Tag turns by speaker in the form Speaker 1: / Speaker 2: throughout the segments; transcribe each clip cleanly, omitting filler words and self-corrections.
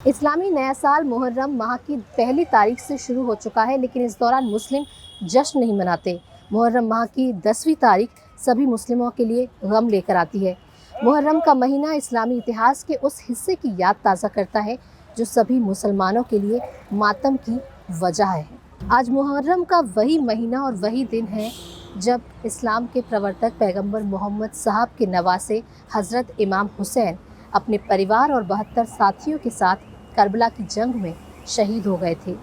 Speaker 1: इस्लामी नया साल मुहर्रम माह की पहली तारीख से शुरू हो चुका है, लेकिन इस दौरान मुस्लिम जश्न नहीं मनाते। मुहर्रम माह की 10वीं तारीख सभी मुस्लिमों के लिए गम लेकर आती है। मुहर्रम का महीना इस्लामी इतिहास के उस हिस्से की याद ताज़ा करता है जो सभी मुसलमानों के लिए मातम की वजह है। आज मुहर्रम का वही महीना और वही दिन है जब इस्लाम के प्रवर्तक पैगंबर मोहम्मद साहब के नवासे हज़रत इमाम हुसैन अपने परिवार और 72 साथियों के साथ करबला की जंग में शहीद हो गए थे।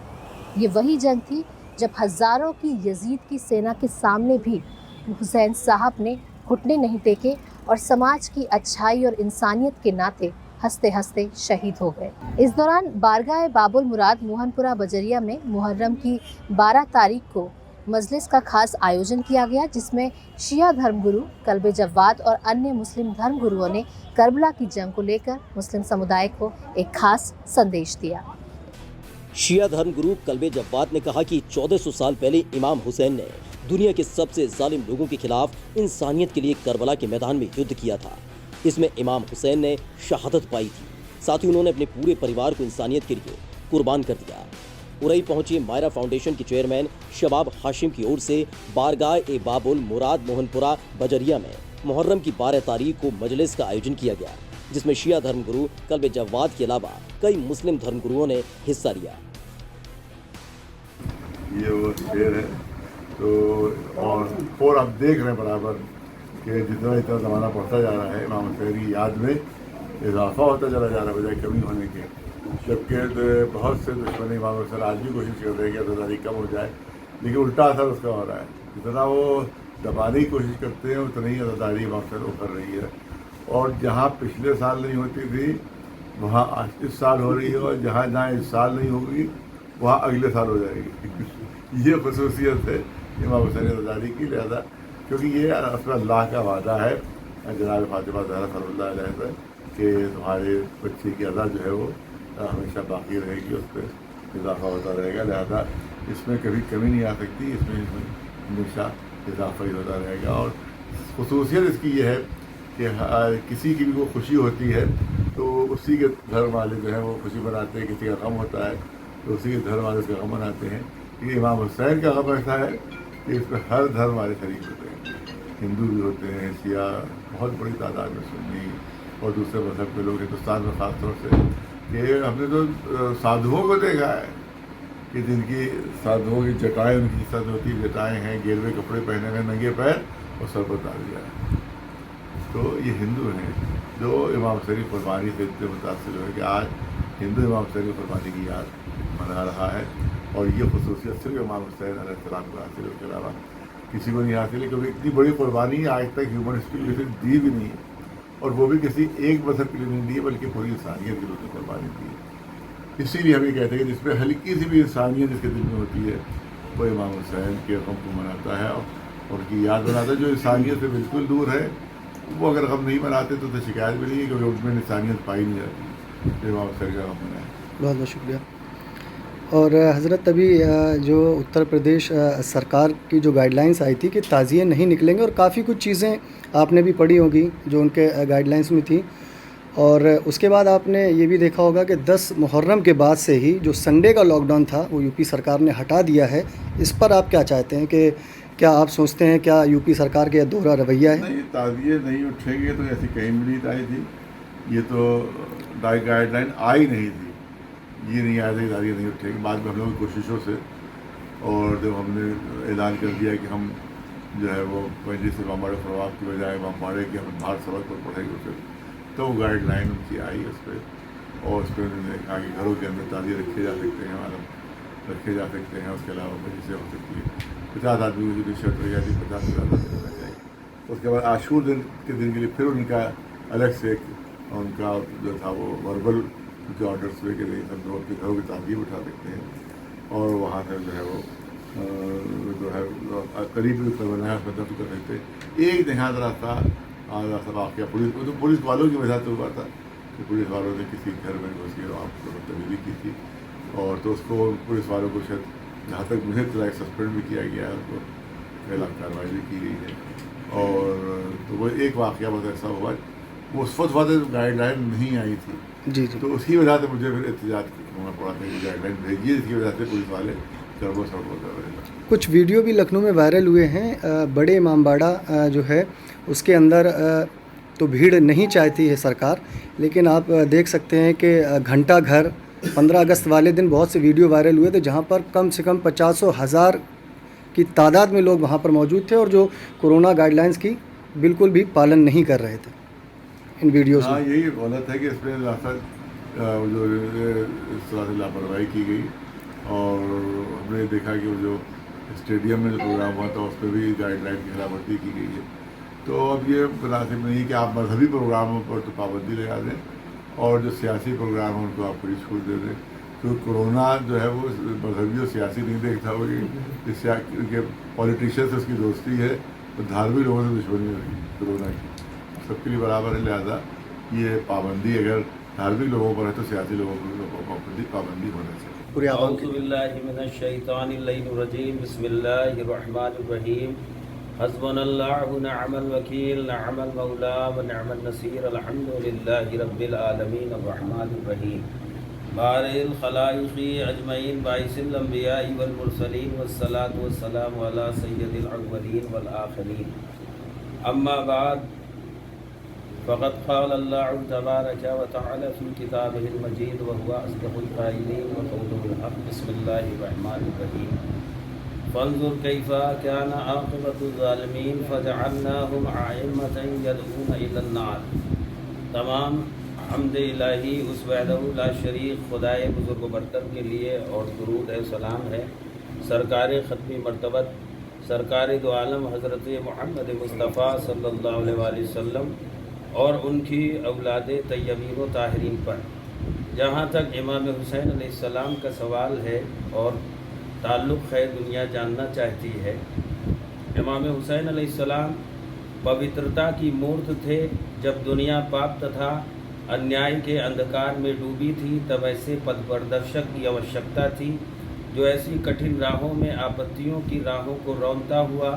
Speaker 1: ये वही जंग थी जब हज़ारों की यजीद की सेना के सामने भी हुसैन साहब ने घुटने नहीं टेके और समाज की अच्छाई और इंसानियत के नाते हंसते हंसते शहीद हो गए। इस दौरान बारगाह बाबुल मुराद मोहनपुरा बजरिया में मुहर्रम की 12 तारीख को मजलिस का खास आयोजन किया गया, जिसमें शिया धर्मगुरु कल्बे जव्वाद और अन्य मुस्लिम धर्मगुरुओं ने करबला की जंग को लेकर मुस्लिम समुदाय को एक खास संदेश दिया।
Speaker 2: शिया धर्मगुरु कल्बे जव्वाद ने कहा कि 1400 साल पहले इमाम हुसैन ने दुनिया के सबसे जालिम लोगों के खिलाफ इंसानियत के लिए करबला के मैदान में युद्ध किया था। इसमें इमाम हुसैन ने शहादत पाई थी। साथ ही उन्होंने अपने पूरे परिवार को इंसानियत के लिए कुर्बान कर दिया। उरई पहुंची मायरा फाउंडेशन के चेयरमैन शबाब हाशिम की ओर से बारगाह ए बाबुल मुराद मोहनपुरा बजरिया में मुहर्रम की 12 तारीख को मजलिस का आयोजन किया गया, जिसमें शिया धर्मगुरु कल्बे जव्वाद के अलावा कई मुस्लिम धर्मगुरुओं ने हिस्सा लिया।
Speaker 3: ये वो शेर है तो और आप देख रहे हैं बराबर कि जितना इतना ज़माना बढ़ता जा रहा है, इमाम हुसैन की याद में इजाफा होता चला जा रहा है बजाय कमी होने के। जबकि बहुत से दुश्मन इमाम हुसैन आज भी कोशिश कर रहे हैं कि अज़ादारी कम हो जाए, लेकिन उल्टा असर उसका हो रहा है। जितना वो दबाने की कोशिश करते हैं उतनी ही अज़ादारी इमाम हुसैन वो कर रही है। और जहाँ पिछले साल नहीं होती थी वहाँ इस साल हो रही है, और जहाँ जहाँ इस साल नहीं होगी वहाँ अगले साल हो जाएगी। ये खसूसियत है इमाम हुसैन अज़ादारी की, लिहाजा क्योंकि ये अल्लाह का वादा है जनाब फातिमा ज़हरा सल्लल्लाहु अलैहि वसल्लम कि तुम्हारे बच्चे की अदा जो है वो हमेशा बाकी रहेगी, उस पर इजाफा होता रहेगा। लिहाजा इसमें कभी कमी नहीं आ सकती, इसमें हमेशा इजाफा ही होता रहेगा। और खसूसियत इसकी ये है कि किसी की भी वो खुशी होती है तो उसी के धर्म वाले जो हैं वो खुशी मनाते हैं, किसी का गम होता है तो उसी के धर्म वाले उसका गम मनाते हैं। ये इमाम हुसैन का गम ऐसा है कि इसमें हर धर्म वाले शरीक होते हैं, हिंदू भी होते हैं, शिया, बहुत बड़ी तादाद में सुन्नी और दूसरे मजहब के लोग हिंदुस्तान में ख़ास तौर से। कि हमने तो साधुओं को देखा है कि जिनकी साधुओं की जटाएँ, उनकी सदवती जटाएँ हैं, गेरवे कपड़े पहने हुए, नंगे पैर और सर पर डाल दिया है। तो ये हिंदू हैं जो इमाम हुसैन की कुर्बानी से इतने मुतासिर हुए कि आज हिंदू इमाम हुसैन की कुर्बानी की याद मना रहा है। और ये खसूसियत सिर्फ इमाम हुसैन अलैहिस्सलाम को हासिल है, उसके अलावा किसी को नहीं हासिल है। क्योंकि इतनी बड़ी कुर्बानी आज तक ह्यूमन हिस्ट्री में किसी दी भी नहीं है, और वो भी किसी एक मजहब के लिए नहीं दी है बल्कि पूरी इंसानियत के लिए उसने कुर्बानी दी है। इसीलिए हम ये कहते हैं कि जिसमें हल्की सी भी इंसानियत जिसके दिल में होती है वो इमाम हुसैन के गम को मनाता है और उनकी याद बनाता है। जो इंसानियत से बिल्कुल दूर है वो अगर गम नहीं मनाते तो शिकायत भी नहीं है, क्योंकि उसमें इंसानियत पाई नहीं जाती। तो इमाम हुसैन का गम मनाए।
Speaker 4: बहुत बहुत शुक्रिया। और हज़रत अभी जो उत्तर प्रदेश सरकार की जो गाइडलाइंस आई थी कि ताज़िए नहीं निकलेंगे, और काफ़ी कुछ चीज़ें आपने भी पढ़ी होगी जो उनके गाइडलाइंस में थी। और उसके बाद आपने ये भी देखा होगा कि 10 मुहर्रम के बाद से ही जो संडे का लॉकडाउन था वो यूपी सरकार ने हटा दिया है। इस पर आप क्या चाहते हैं कि क्या आप सोचते हैं क्या यूपी सरकार का दोहरा रवैया है?
Speaker 3: नहीं, ताज़िए नहीं उठेंगे तो ऐसी कहीं भी नहीं आई थी। ये तो गाइडलाइन आई नहीं थी, ये नहीं आया था ताज़िए नहीं उठेंगे। बाद में हम लोगों की कोशिशों से और जब हमने ऐलान कर दिया कि हम जो है वो पहले से हमारे फरवाब की बजाय बाम्बाड़े के हम बाहर सबक पर पढ़ेंगे उसे, तो गाइडलाइन उनकी आई उस पर। और उस पर उन्होंने कहा कि घरों के अंदर ताज़िए रखे जा सकते हैं, मालूम रखे जा सकते हैं। उसके अलावा मजलिसें हो सकती है, 50 आदमी की जो शर्त रह जाती 50 से ज़्यादा रहना चाहिए। उसके बाद आशूर दिन के दिन के लिए फिर उनका अलग से उनका जो था वो वर्बल उनके ऑर्डर्स हुए कि सब लोग के घरों की ताज़िए उठा सकते हैं और वहाँ से जो है वो जो है करीब करवाना है उसमें दफ्त कर सकते हैं। एक देहात रास्ता वाक़या पुलिस वालों की वजह से हुआ था कि पुलिस वालों ने किसी घर में घुस के आपको बदतमीजी की थी, और तो उसको पुलिस वालों को शायद जहाँ तक मुझे इत्तला सस्पेंड भी किया गया है, उनको खिलाफ कार्रवाई भी की गई है। और तो वो एक वाक़या बस ऐसा हुआ वो उस वक्त गाइड लाइन नहीं आई थी,
Speaker 4: जी जी।
Speaker 3: तो उसकी वजह से मुझे फिर एहतजाज होना पड़ा था कि गाइड लाइन भेजिए, जिसकी वजह से पुलिस वाले सर्वो सर्वो कर रहे हैं।
Speaker 4: कुछ वीडियो भी लखनऊ में वायरल हुए हैं, बड़े इमामबाड़ा जो है उसके अंदर तो भीड़ नहीं चाहती है सरकार, लेकिन आप देख सकते हैं कि घंटा घर 15 अगस्त वाले दिन बहुत से वीडियो वायरल हुए थे जहां पर कम से कम 50,000 की तादाद में लोग वहां पर मौजूद थे और जो कोरोना गाइडलाइंस की बिल्कुल भी पालन नहीं कर रहे थे इन वीडियोज़
Speaker 3: हाँ,
Speaker 4: में।
Speaker 3: यही गलत है कि इसमें जो इस तरह से लापरवाही की गई, और हमने देखा कि वो जो स्टेडियम में जो प्रोग्राम हुआ था उस पर भी गाइडलाइन की खिलाफवर्जी की गई है। तो अब ये मुनासिब नहीं है कि आप मजहबी प्रोग्रामों पर तो पाबंदी लगा दें और जो सियासी प्रोग्राम हैं उनको आप पूरी छूट दे दें। तो कोरोना जो है वो मजहबी और सियासी नहीं देखता होगी, इससे पॉलिटिशियन से उसकी दोस्ती है, तो धार्मिक लोगों से दुश्मनी होगी कोरोना की, सबके लिए बराबर है। लिहाजा ये पाबंदी अगर धार्मिक लोगों पर है तो सियासी लोगों पर पाबंदी होना चाहिए।
Speaker 4: पूरे आवाम
Speaker 5: अऊज़ु बिल्लाहि मिनश्शैतानिर्रजीम, बिस्मिल्लाहिर्रहमानिर्रहीम, हस्बुनल्लाहु निअमल वकील, निअमल मौला व निअमन नसीर, अल्हम्दुलिल्लाहि रब्बिल आलमीन, अर्रहमानिर रहीम, बारिल खलाइक़ि अजमईन, बाइसिल अंबियाइ वल मुरसलीन, वस्सलातु वस्सलामु अला सय्यदिल अव्वलीन वल आखिरीन, अम्मा बाद, फ़क़द क़ाल अल्लाहु तबारक व तआला फ़ी किताबिहिल मजीद व हुवा अस्दक़ुल क़ाइलीन व क़ौलुहुल हक़, बिस्मिल्लाहिर रहमानिर रहीम, फ़न्ज़ुर कैफ़ा कान आक़िबतुज़ ज़ालिमीन फ़जअलनाहुम अइम्मतन यदऊना इलन नार। तमाम हम्द इलाही उस वहदहु ला शरीक खुदाए बुज़ुर्ग बरतर के लिए और दुरूद है सलाम है सरकार ख़त्मी मर्तबत सरकार दो आलम हज़रत मोहम्मद मुस्तफ़ा सल्लल्लाहु अलैहि वसल्लम और उनकी औलाद तय्यबीन व ताहिरीन पर। जहाँ तक इमाम हुसैन अलैहिस्सलाम का सवाल है और ताल्लुक़ है, दुनिया जानना चाहती है, इमाम हुसैन अलैहिस्सलाम पवित्रता की मूर्त थे। जब दुनिया पाप तथा अन्याय के अंधकार में डूबी थी तब ऐसे पथप्रदर्शक की आवश्यकता थी जो ऐसी कठिन राहों में आपत्तियों की राहों को रौंदता हुआ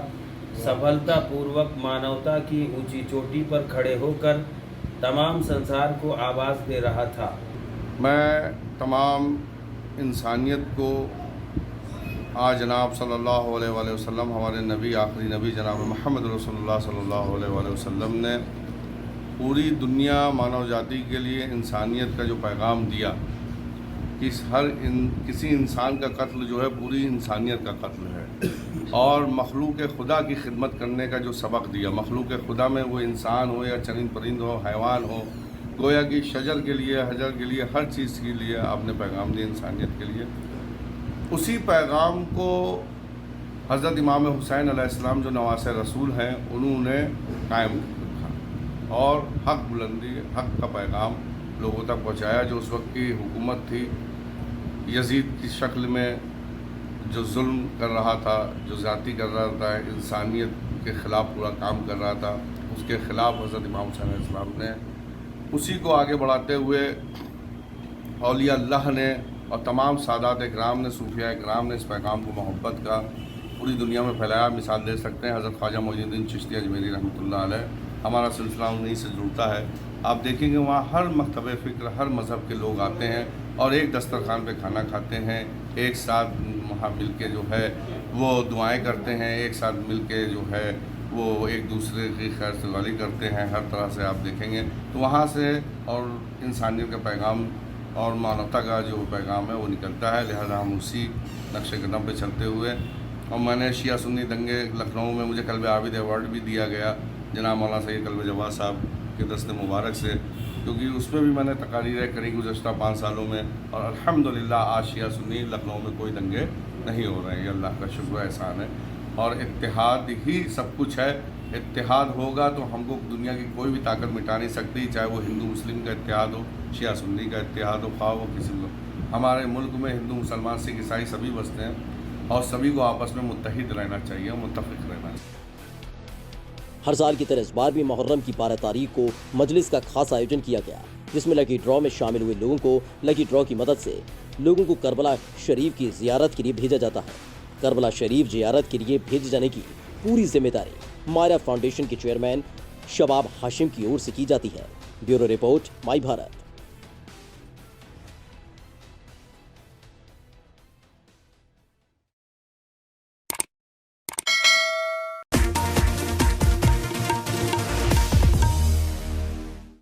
Speaker 5: सफलतापूर्वक मानवता की ऊंची चोटी पर खड़े होकर तमाम संसार को आवाज़ दे रहा था।
Speaker 6: मैं तमाम इंसानियत को आज जनाब सल्लल्लाहु अलैहि वसल्लम, हमारे नबी, आखिरी नबी जनाब मोहम्मद रसूलुल्लाह सल्लल्लाहु अलैहि वसल्लम ने पूरी दुनिया मानव जाति के लिए इंसानियत का जो पैगाम दिया कि किसी इंसान का कत्ल जो है पूरी इंसानियत का कत्ल है, और मखलूक खुदा की खिदमत करने का जो सबक दिया, मखलूक खुदा में वो इंसान हो या चरिंद परिंद हो, हैवान हो, गोया कि शजर के लिए, हजर के लिए, हर चीज़ के लिए आपने पैगाम दिया इंसानियत के लिए। उसी पैगाम को हज़रत इमाम हुसैन अलैहिस्सलाम जो नवासे रसूल हैं उन्होंने कायम रखा और हक़ बुलंदी, हक़ का पैगाम लोगों तक पहुँचाया। जो उस वक्त की हुकूमत थी यजीद की शक्ल में जो जुल्म कर रहा था, जो ज़्यादती कर रहा था, इंसानियत के ख़िलाफ़ पूरा काम कर रहा था, उसके ख़िलाफ़ हज़रत इमाम हुसैन अलैहिस्सलाम ने उसी को आगे बढ़ाते हुए औलिया अल्लाह ने और तमाम सादात इकराम ने, सूफिया इकराम ने इस पैगाम को मोहब्बत का पूरी दुनिया में फैलाया। मिसाल दे सकते हैं हज़रत ख्वाजा मोइनुद्दीन चिश्ती अजमेरी रहमतुल्लाह अलैह, हमारा सिलसिला उन्हीं से जुड़ता है। आप देखेंगे वहाँ हर मकतब फ़िक्र, हर मज़हब के लोग आते हैं और एक दस्तरखान पे खाना खाते हैं, एक साथ वहाँ मिल के जो है वो दुआएं करते हैं, एक साथ मिल के जो है वो एक दूसरे की खैर सगाली करते हैं। हर तरह से आप देखेंगे तो वहाँ से और इंसानियत का पैगाम और मानवता का जो पैगाम है वो निकलता है। लिहाजा हम उसी नक्शे कदम पे चलते हुए, और मैंने शिया सुन्नी दंगे लखनऊ में मुझे कल्ब आबिद अवार्ड भी दिया गया जनाब मौलाना सैयद कल्ब जवाद साहब के दस्ते मुबारक से, क्योंकि उस पर भी मैंने तकारीरें करी गुज़श्ता 5 सालों में, और अल्हम्दुलिल्लाह आज शिया सुन्नी लखनऊ में कोई दंगे नहीं हो रहे हैं। ये अल्लाह का शुक्र एहसान है। और इत्तेहाद ही सब कुछ है। इत्तेहाद होगा तो हमको दुनिया की कोई भी ताकत मिटा नहीं सकती, चाहे वो हिंदू मुस्लिम का इत्तेहाद हो, शिया सुन्नी का इत्तेहाद हो, ख्वाह वो किसी को। हमारे मुल्क में हिंदू मुसलमान सिख ईसाई सभी बसते हैं और सभी को आपस में मुत्तहिद रहना चाहिए, मुत्तफ़िक़ रहना चाहिए।
Speaker 2: हर साल की तरह इस बार भी मुहर्रम की 12 तारीख को मजलिस का खास आयोजन किया गया, जिसमें लकी ड्रॉ में शामिल हुए लोगों को लकी ड्रॉ की मदद से लोगों को करबला शरीफ की ज़ियारत के लिए भेजा जाता है। करबला शरीफ ज़ियारत के लिए भेजे जाने की पूरी जिम्मेदारी मायरा फाउंडेशन के चेयरमैन शबाब हाशिम की ओर से की जाती है। ब्यूरो रिपोर्ट माई भारत।